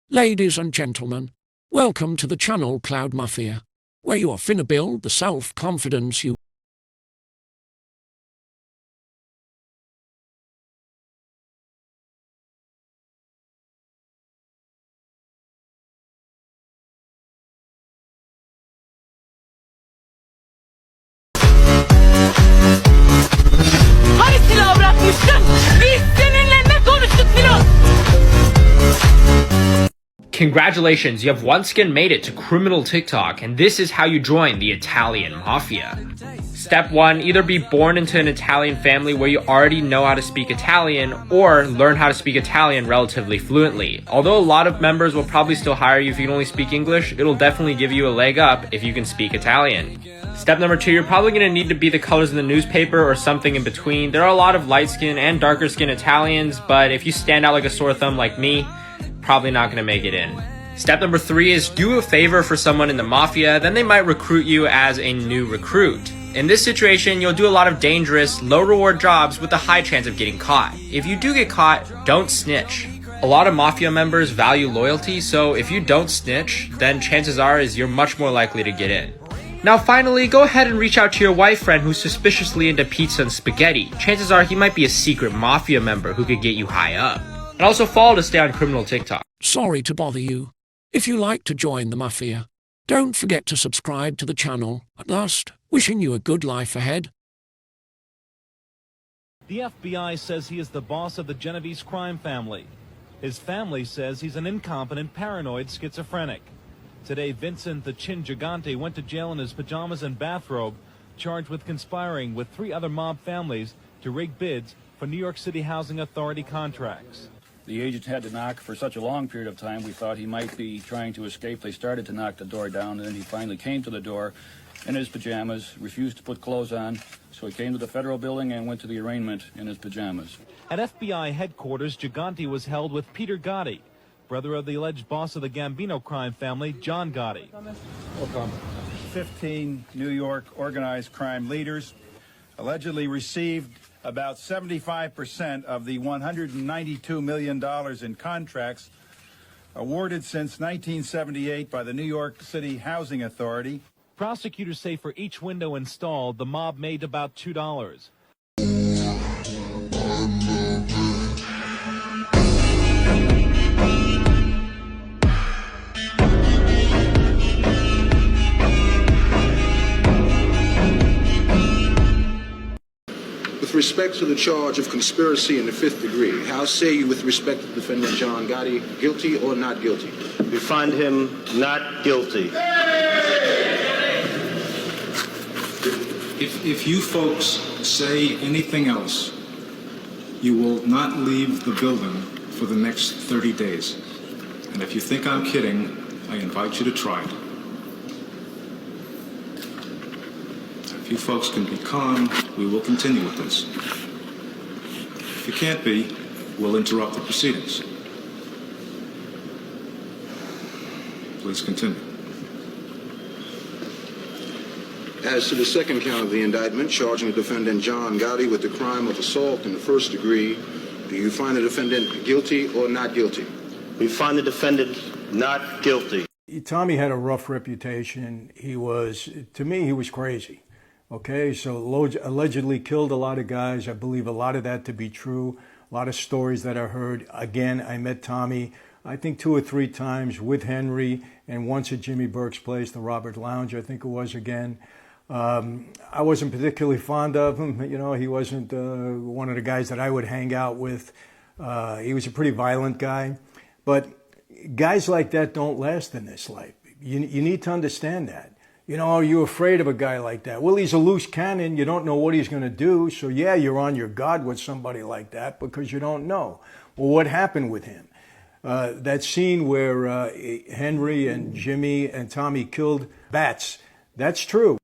Ladies and gentlemen, welcome to the channel Cloud Mafia, where you are finna build the self-confidence you Hani silahı bırakmıştın? Biz seninle ne konuştuk Filoz? Congratulations, you have once again made it to criminal TikTok, and this is how you join the Italian Mafia. Step 1, either be born into an Italian family where you already know how to speak Italian, or learn how to speak Italian relatively fluently. Although a lot of members will probably still hire you if you can only speak English, it'll definitely give you a leg up if you can speak Italian. Step number 2, you're probably going to need to be the colors in the newspaper or something in between. There are a lot of light-skinned and darker-skinned Italians, but if you stand out like a sore thumb like me, probably not going to make it in. Step number 3 is do a favor for someone in the Mafia, then they might recruit you as a new recruit. In this situation, you'll do a lot of dangerous, low-reward jobs with a high chance of getting caught. If you do get caught, don't snitch. A lot of Mafia members value loyalty, so if you don't snitch, then chances are you're much more likely to get in. Now finally, go ahead and reach out to your wife friend who's suspiciously into pizza and spaghetti. Chances are he might be a secret Mafia member who could get you high up. And also follow to stay on criminal TikTok. Sorry to bother you. If you like to join the Mafia, don't forget to subscribe to the channel. At last, wishing you a good life ahead. The FBI says he is the boss of the Genovese crime family. His family says he's an incompetent, paranoid schizophrenic. Today, Vincent the Chin Gigante went to jail in his pajamas and bathrobe, charged with conspiring with 3 other mob families to rig bids for New York City Housing Authority contracts. The agent had to knock for such a long period of time, we thought he might be trying to escape. They started to knock the door down, and then he finally came to the door in his pajamas, refused to put clothes on, so he came to the federal building and went to the arraignment in his pajamas. At FBI headquarters, Gigante was held with Peter Gotti, brother of the alleged boss of the Gambino crime family, John Gotti. 15 New York organized crime leaders allegedly received about 75% of the $192 million in contracts awarded since 1978 by the New York City Housing Authority. Prosecutors say for each window installed, the mob made about $2. With respect to the charge of conspiracy in the 5th degree, how say you with respect to defendant John Gotti, guilty or not guilty? We find him not guilty. If you folks say anything else, you will not leave the building for the next 30 days. And if you think I'm kidding, I invite you to try it. If you folks can be calm, we will continue with this. If you can't be, we'll interrupt the proceedings. Please continue. As to the second count of the indictment, charging the defendant John Gotti with the crime of assault in the 1st degree, do you find the defendant guilty or not guilty? We find the defendant not guilty. Tommy had a rough reputation. To me, he was crazy. Okay, so allegedly killed a lot of guys. I believe a lot of that to be true. A lot of stories that I heard. Again, I met Tommy, I think 2 or 3 times with Henry, and once at Jimmy Burke's place, the Robert Lounge, I think it was again. I wasn't particularly fond of him. You know, he wasn't one of the guys that I would hang out with. He was a pretty violent guy. But guys like that don't last in this life. You need to understand that. You know, are you afraid of a guy like that? Well, he's a loose cannon. You don't know what he's going to do. So, yeah, you're on your guard with somebody like that because you don't know. Well, what happened with him? That scene where Henry and Jimmy and Tommy killed bats, that's true.